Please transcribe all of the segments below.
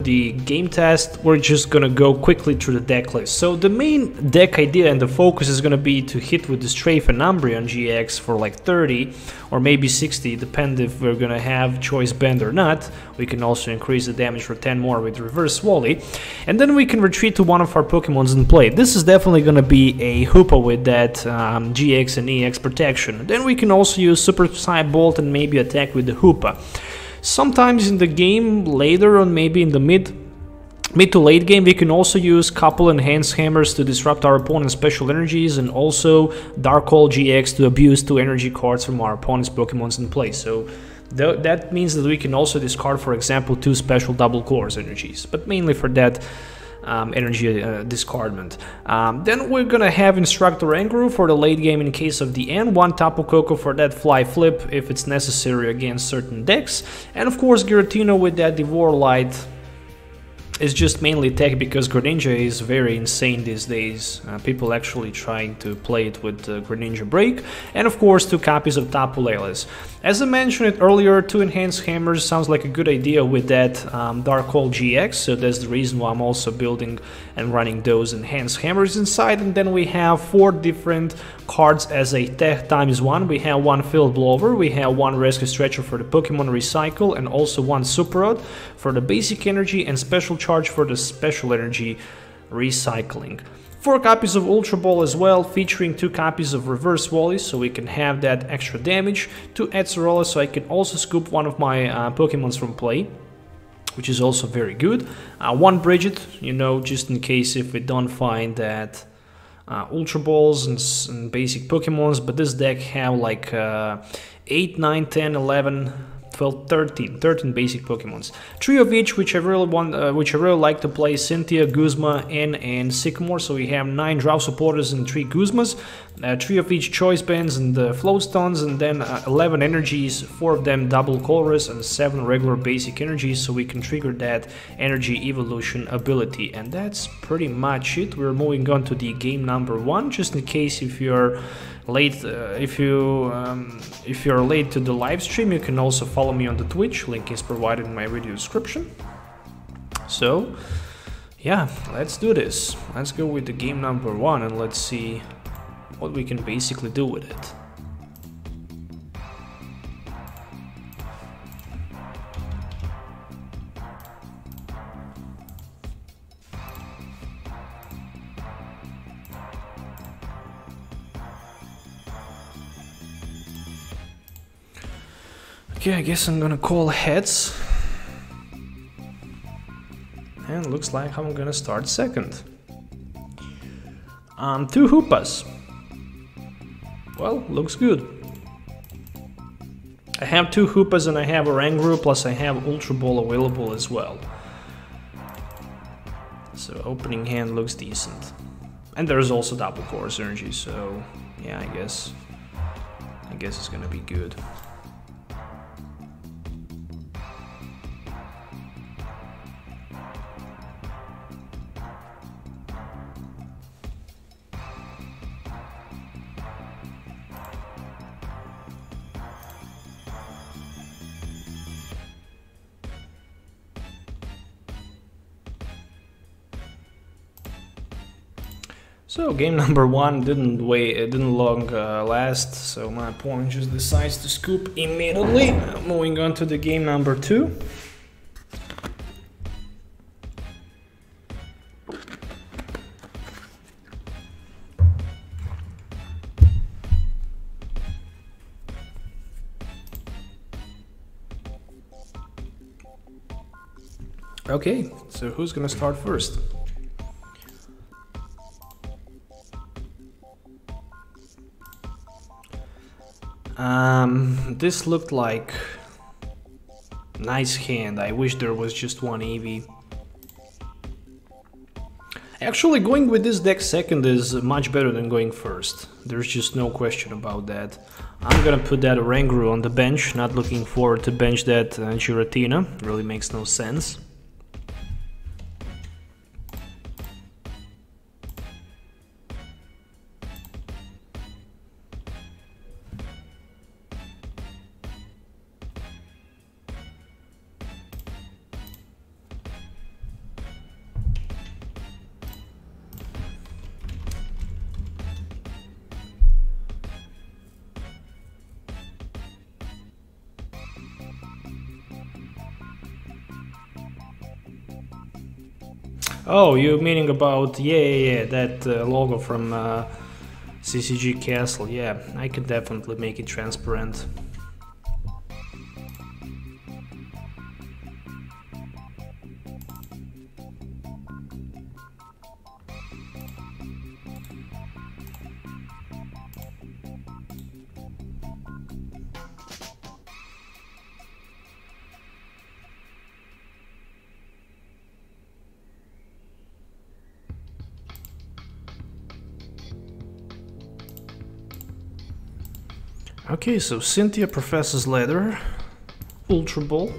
the game test, we're just gonna go quickly through the deck list. So the main deck idea and the focus is gonna be to hit with the Strafe and Umbreon-GX for like 30 or maybe 60, depending if we're gonna have Choice Band or not. We can also increase the damage for 10 more with Reverse Valley, and then we can retreat to one of our Pokemons and play. This is definitely gonna be a Hoopa with that GX and EX protection. Then we can also use Super Psy Bolt and maybe attack with the Hoopa. Sometimes in the game later on, maybe in the mid to late game, we can also use couple Enhanced Hammers to disrupt our opponent's special energies, and also Dark Hole GX to abuse 2 energy cards from our opponent's Pokemons in play. So that means that we can also discard, for example, 2 special double cores energies, but mainly for that energy discardment. Then we're gonna have Instructor Oranguru for the late game in case of the end, 1 Tapu Koko for that fly flip if it's necessary against certain decks, and of course Giratina with that Devour Light is just mainly tech because Greninja is very insane these days. People actually trying to play it with Greninja Break, and of course 2 copies of Tapu Lele-s. As I mentioned it earlier, 2 Enhanced Hammers sounds like a good idea with that Dark Hole GX, so that's the reason why I'm also building and running those Enhanced Hammers inside. And then we have 4 different cards as a tech ×1. We have 1 Field Blower, we have 1 Rescue Stretcher for the Pokemon Recycle, and also 1 Super Rod for the basic energy and Special Charge for the special energy recycling. 4 copies of Ultra Ball as well, featuring 2 copies of Reverse Valley, so we can have that extra damage. 2 Acerola, so I can also scoop one of my Pokemons from play, which is also very good. 1 Brigette, you know, just in case if we don't find that Ultra Balls and basic Pokemons, but this deck have like 8, 9, 10, 11, 12, 13 basic Pokemons. 3 of each, which I really like to play: Cynthia, Guzma, and Sycamore. So we have 9 Draw Supporters and 3 Guzmas, 3 of each Choice Bands and the Float Stones, and then 11 energies, 4 of them double Colorless and 7 regular basic energies, so we can trigger that energy evolution ability. And that's pretty much it. We're moving on to the game number 1, just in case if you're late, if you're late to the live stream, you can also follow me on the Twitch. Link is provided in my video description. So yeah, let's do this. Let's go with the game number 1 and let's see what we can basically do with it. Okay, I guess I'm gonna call heads. And looks like I'm gonna start second. 2 Hoopas. Well, looks good. I have 2 Hoopas and I have Oranguru, plus I have Ultra Ball available as well. So opening hand looks decent. And there's also double course energy, so yeah, I guess it's gonna be good. So game number 1 didn't long last, so my opponent just decides to scoop immediately. Moving on to the game number 2. Okay, so who's gonna start first? This looked like nice hand. I wish there was just 1 Eevee. Actually, going with this deck second is much better than going first. There's just no question about that. I'm gonna put that Oranguru on the bench. Not looking forward to bench that Giratina. Really makes no sense. Oh, you meaning about, yeah, that logo from CCG Castle. Yeah, I can definitely make it transparent. Okay, so Cynthia Professor's Leather, Ultra Ball.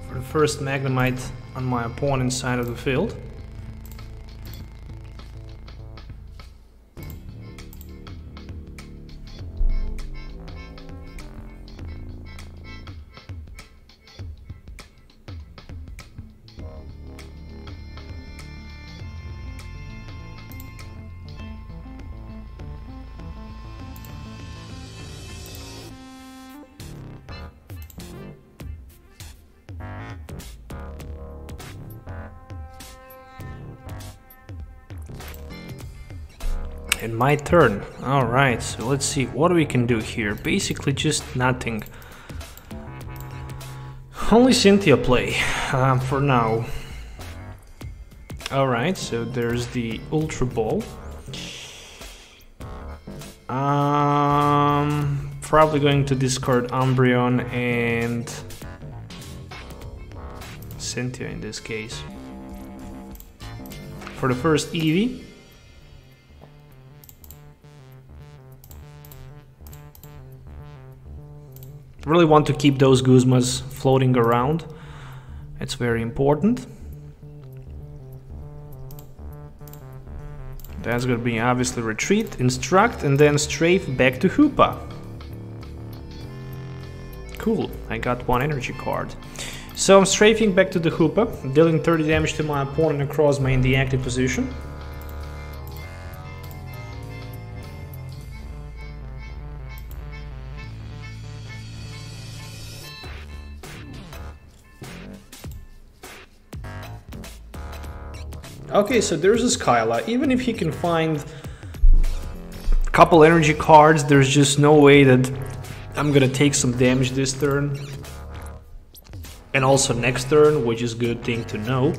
For the first Magnemite on my opponent's side of the field. And my turn. Alright, so let's see what we can do here. Basically just nothing. Only Cynthia play for now. Alright, so there's the Ultra Ball. Probably going to discard Umbreon and Cynthia in this case. For the first Eevee. Really want to keep those Guzmas floating around. It's very important. That's gonna be obviously retreat, instruct, and then strafe back to Hoopa. Cool, I got one energy card. So I'm strafing back to the Hoopa, dealing 30 damage to my opponent across my in the active position. Okay, so there's a Skyla. Even if he can find a couple energy cards, there's just no way that I'm gonna take some damage this turn. And also next turn, which is a good thing to know.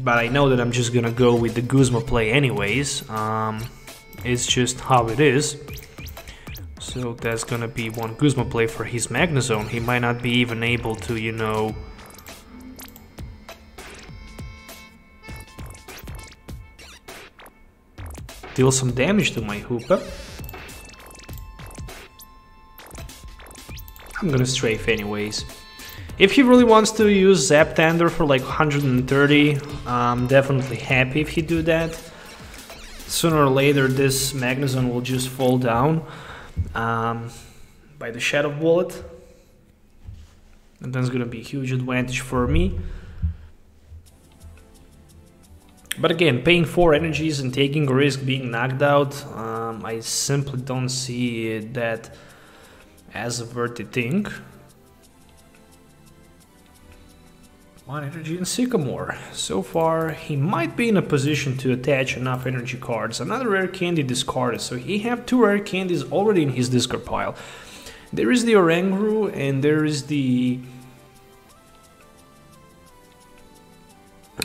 But I know that I'm just gonna go with the Guzma play anyways. It's just how it is. So that's gonna be one Guzma play for his Magnezone. He might not be even able to, you know, deal some damage to my Hoopa. I'm gonna strafe anyways. If he really wants to use Zaptander for like 130, I'm definitely happy if he do that. Sooner or later this Magnezone will just fall down by the Shadow Bullet. And that's gonna be a huge advantage for me. But again, paying 4 energies and taking a risk being knocked out, I simply don't see that as a worthy thing. 1 energy in Sycamore. So far, he might be in a position to attach enough energy cards. Another rare candy discarded, so he have 2 rare candies already in his discard pile. There is the Oranguru and there is the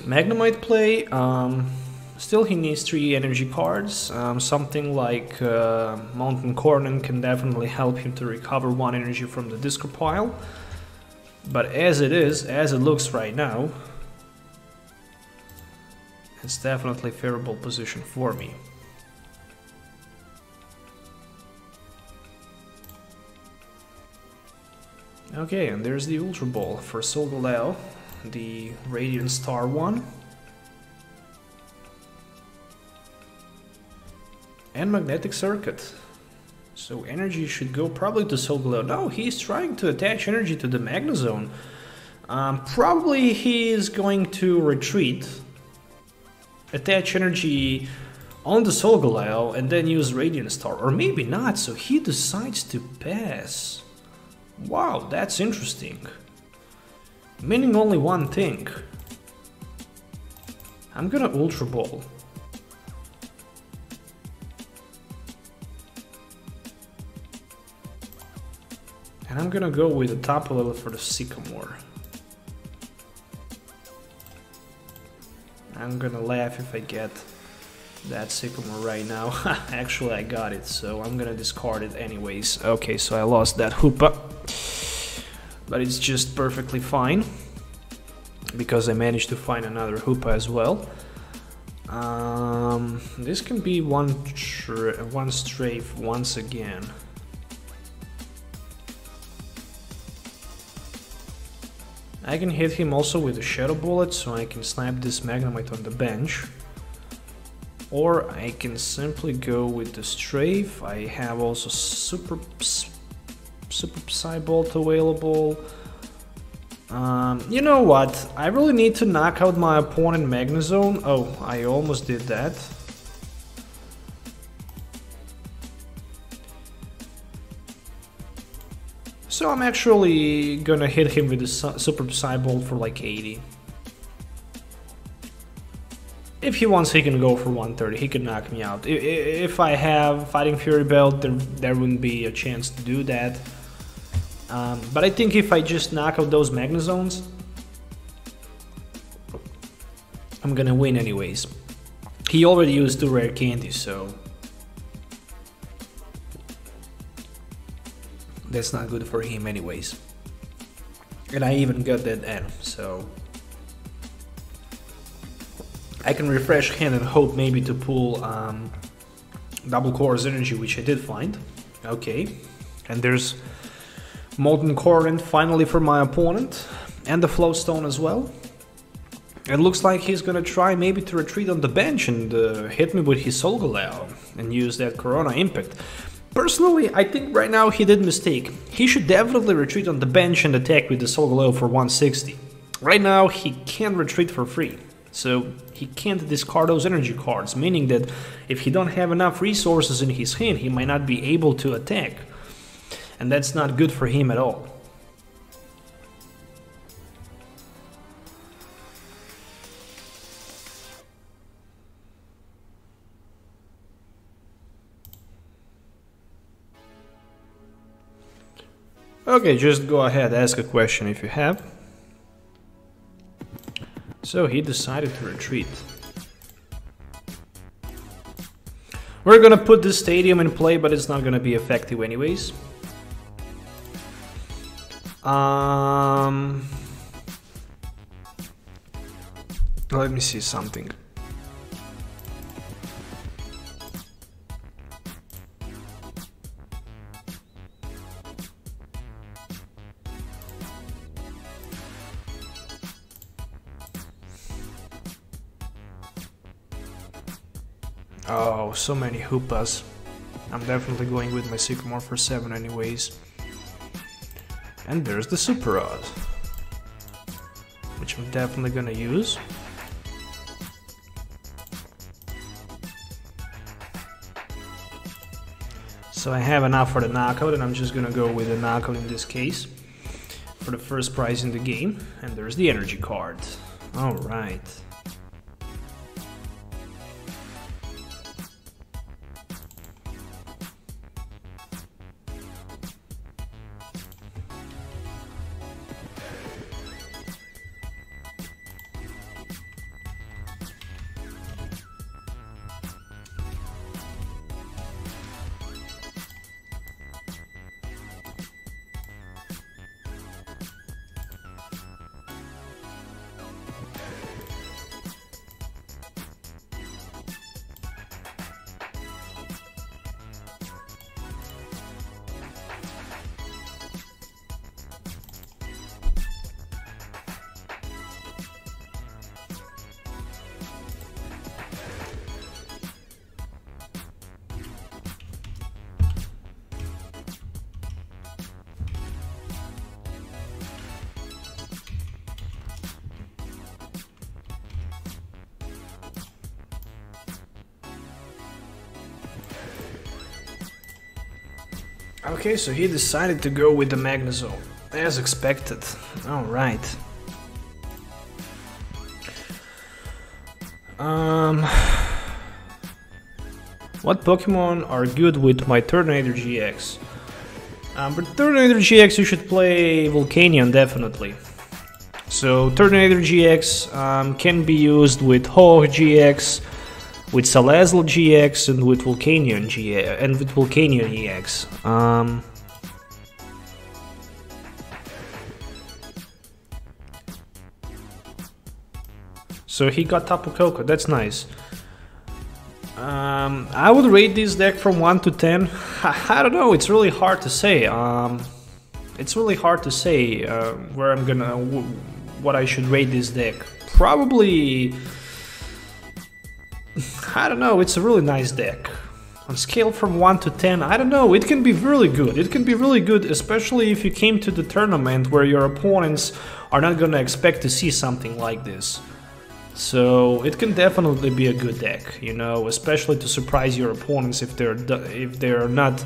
Magnemite play. Still he needs 3 energy cards. Something like Mountain Cornon can definitely help him to recover 1 energy from the discard pile. But as it is, as it looks right now, it's definitely a favorable position for me. Okay, and there's the Ultra Ball for Solgaleo, the Radiant Star one. And Magnetic Circuit. So energy should go probably to Solgaleo. No, he's trying to attach energy to the Magnezone. Probably he is going to retreat, attach energy on the Solgaleo, and then use Radiant Star. Or maybe not, so he decides to pass. Wow, that's interesting. Meaning only one thing. I'm gonna Ultra Ball. And I'm gonna go with the Tapu Lele for the Sycamore. I'm gonna laugh if I get that Sycamore right now. Actually, I got it, so I'm gonna discard it anyways. Okay, so I lost that Hoopa. But it's just perfectly fine, because I managed to find another Hoopa as well. This can be one strafe once again. I can hit him also with a Shadow Bullet, so I can snipe this Magnemite on the bench. Or I can simply go with the strafe. I have also Super Psy Bolt available. You know what? I really need to knock out my opponent Magnezone. Oh, I almost did that. So I'm actually gonna hit him with a Super Psy Bolt for like 80. If he wants, he can go for 130. He can knock me out. If I have Fighting Fury Belt, there wouldn't be a chance to do that. But I think if I just knock out those Magnezones, I'm gonna win anyways. He already used 2 rare candies, so that's not good for him anyways. And I even got that N, so I can refresh hand and hope maybe to pull Double Core's Energy, which I did find. Okay, and there's Molten Current finally for my opponent, and the Float Stone as well. It looks like he's gonna try maybe to retreat on the bench and hit me with his Solgaleo and use that Corona Impact. Personally, I think right now he did mistake. He should definitely retreat on the bench and attack with the Solgaleo for 160. Right now he can't retreat for free, so he can't discard those energy cards, meaning that if he don't have enough resources in his hand, he might not be able to attack. And that's not good for him at all. Okay, just go ahead, ask a question if you have. So he decided to retreat. We're gonna put this stadium in play, but it's not gonna be effective anyways. Let me see something. Oh, so many Hoopas. I'm definitely going with my Sycamore for 7 anyways. And there's the Super Rod, which I'm definitely gonna use. So I have enough for the knockout, and I'm just gonna go with the knockout in this case for the first prize in the game. And there's the energy card. Alright. Okay, so he decided to go with the Magnezone, as expected. Alright. What Pokemon are good with my Turtonator GX? For Turtonator GX you should play Volcanion definitely. So Turtonator GX can be used with Ho GX, with Salazzle GX, and with Volcanion GX, and with Volcanion EX. So he got Tapu Koko, that's nice. I would rate this deck from 1 to 10. I don't know, it's really hard to say. It's really hard to say where I'm gonna, what I should rate this deck. Probably, I don't know, it's a really nice deck. On scale from 1 to 10, I don't know, it can be really good. It can be really good, especially if you came to the tournament where your opponents are not gonna expect to see something like this. So it can definitely be a good deck, you know, especially to surprise your opponents if they're not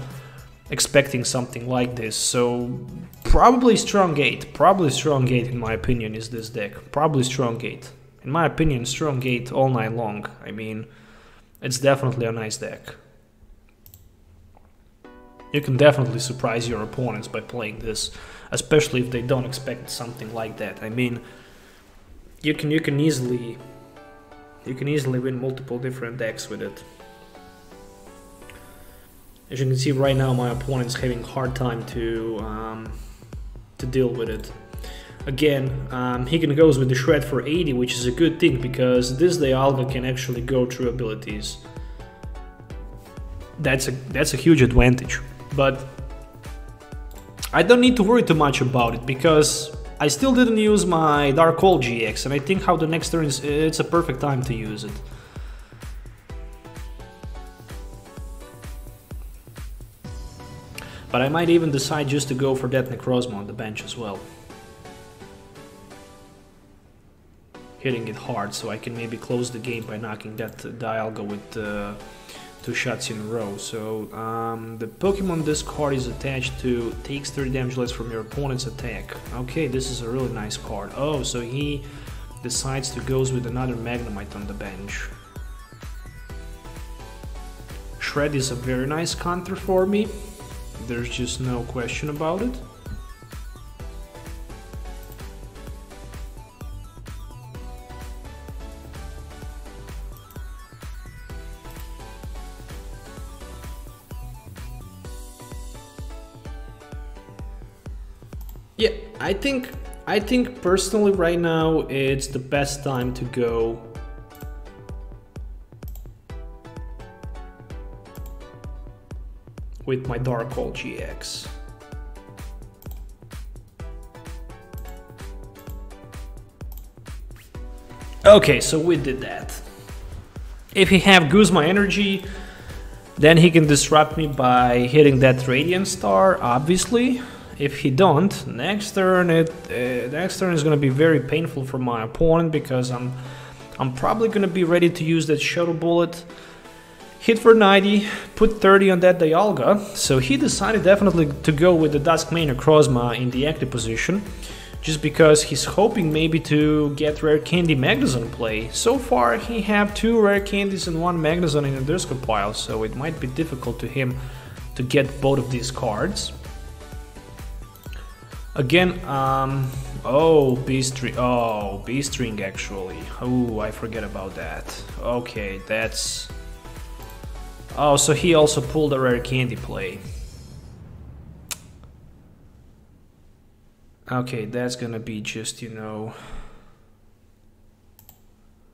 expecting something like this. So probably strong 8. Probably strong 8 in my opinion is this deck. Probably strong 8. In my opinion, strong 8 all night long. I mean, it's definitely a nice deck. You can definitely surprise your opponents by playing this, especially if they don't expect something like that. I mean, you can easily win multiple different decks with it. As you can see right now, my opponent's having a hard time to deal with it. Again, he can go with the Shred for 80, which is a good thing because this Dialga can actually go through abilities. That's a huge advantage. But I don't need to worry too much about it because I still didn't use my Dark Hole GX, and I think how the next turn is, it's a perfect time to use it. But I might even decide just to go for that Necrozma on the bench as well. Hitting it hard so I can maybe close the game by knocking that Dialga with 2 shots in a row. So the Pokemon this card is attached to takes 30 damage less from your opponent's attack. Okay, this is a really nice card. Oh, so he decides to go with another Magnemite on the bench. Shred is a very nice counter for me. There's just no question about it. Yeah, I think personally right now it's the best time to go with my Dark Hole GX. Okay, so we did that. If he have Guzma energy, then he can disrupt me by hitting that Radiant Star, obviously. If he don't, next turn is gonna be very painful for my opponent because I'm probably gonna be ready to use that Shadow Bullet, hit for 90, put 30 on that Dialga. So he decided definitely to go with the Duskmane Necrozma in the active position, just because he's hoping maybe to get Rare Candy Magnezone play. So far he have 2 Rare Candies and 1 Magnezone in the discard pile, so it might be difficult to him to get both of these cards. Again, oh, B-String actually. Oh, I forget about that. Okay, that's... Oh, so he also pulled a Rare Candy play. Okay, that's gonna be just, you know...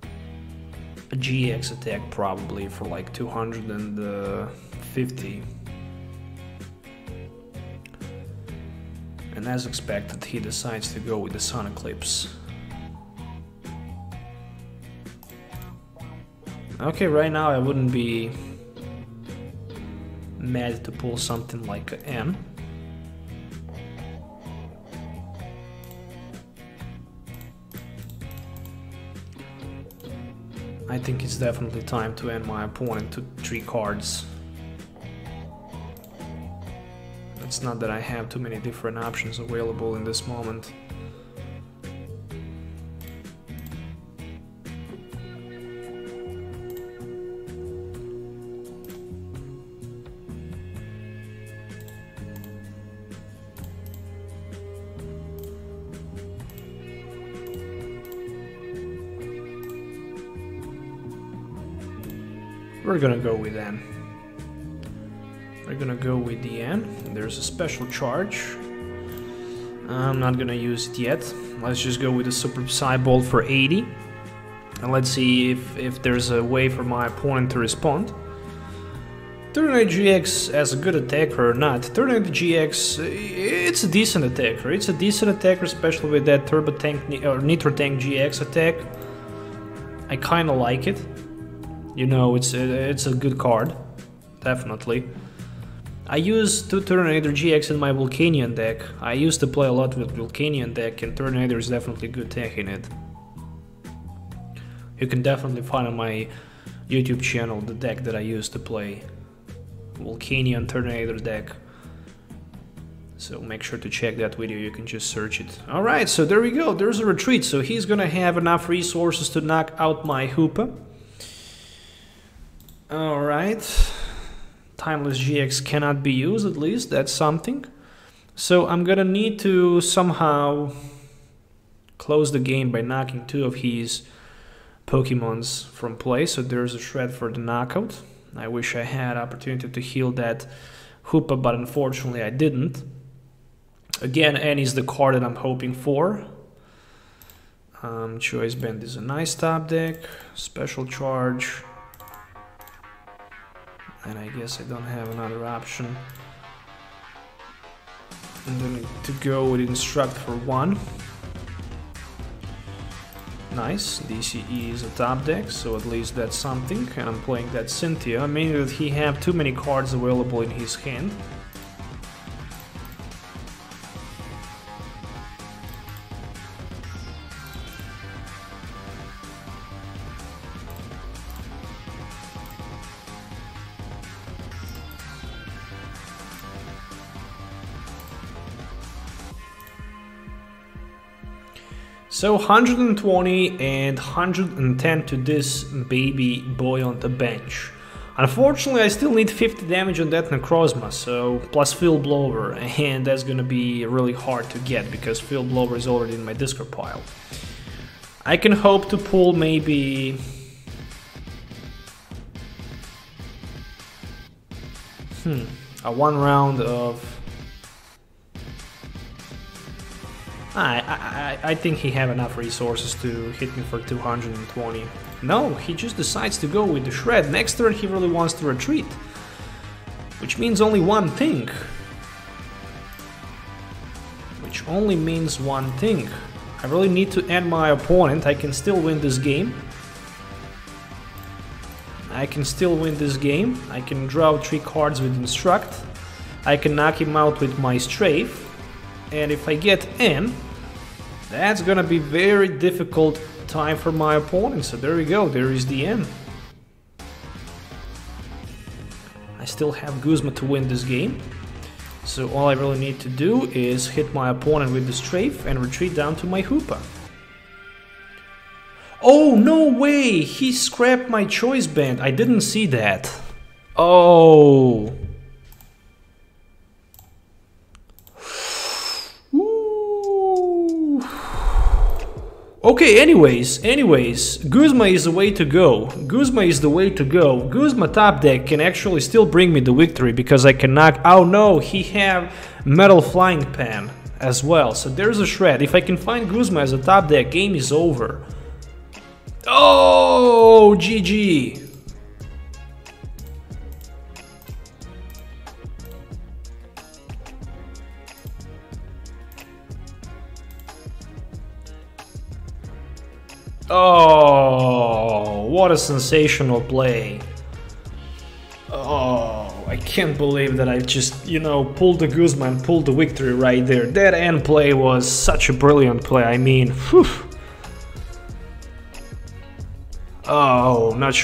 a GX attack probably for like 250. And as expected, he decides to go with the Sun Eclipse. Okay, right now I wouldn't be mad to pull something like an N. I think it's definitely time to end my opponent to 3 cards. It's not that I have too many different options available in this moment. we're gonna go with N. We're gonna go with the N. There's a special charge. I'm not gonna use it yet. Let's just go with the Super Psy Bolt for 80. And let's see if there's a way for my opponent to respond. Turtle GX as a good attacker or not. Turtle GX, it's a decent attacker. It's a decent attacker, especially with that Turbo Tank or Nitro Tank GX attack. I kind of like it. You know, it's a good card, definitely. I use two Turtonator GX in my Volcanion deck. I used to play a lot with Volcanion deck, and Turtonator is definitely good tech in it. You can definitely find on my YouTube channel the deck that I used to play. Volcanion Turtonator deck. So make sure to check that video, you can just search it. Alright, so there we go, there's a retreat. So he's gonna have enough resources to knock out my Hoopa. Alright. Timeless GX cannot be used, at least, that's something. So I'm gonna need to somehow close the game by knocking two of his Pokemons from play. So there's a shred for the knockout. I wish I had opportunity to heal that Hoopa, but unfortunately I didn't. Again, N is the card that I'm hoping for. Choice Band is a nice top deck. Special Charge. And I guess I don't have another option. I'm going to go with Instruct for 1. Nice, DCE is a top deck, so at least that's something. And I'm playing that Cynthia, meaning that he have too many cards available in his hand. So 120 and 110 to this baby boy on the bench. Unfortunately, I still need 50 damage on that Necrozma, so plus Field Blower, and that's gonna be really hard to get because Field Blower is already in my discard pile. I can hope to pull maybe... a one round of... I think he have enough resources to hit me for 220. No, he just decides to go with the shred. Next turn he really wants to retreat. Which means only one thing. Which only means one thing. I really need to end my opponent. I can still win this game. I can still win this game. I can draw 3 cards with Instruct. I can knock him out with my Strafe. And if I get N, that's gonna be very difficult time for my opponent. So there we go, there is the N. I still have Guzma to win this game. So all I really need to do is hit my opponent with the Strafe and retreat down to my Hoopa. Oh, no way! He scrapped my Choice Band. I didn't see that. Oh... Okay, anyways, Guzma is the way to go. Guzma is the way to go. Guzma top deck can actually still bring me the victory because I can knock... Oh no, he have Metal Flying Pan as well. So there's a shred. If I can find Guzma as a top deck, game is over. Oh, GG. Oh, what a sensational play. Oh, I can't believe that I just, you know, pulled the Guzma and pulled the victory right there. That end play was such a brilliant play, I mean, whew. Oh, not sure.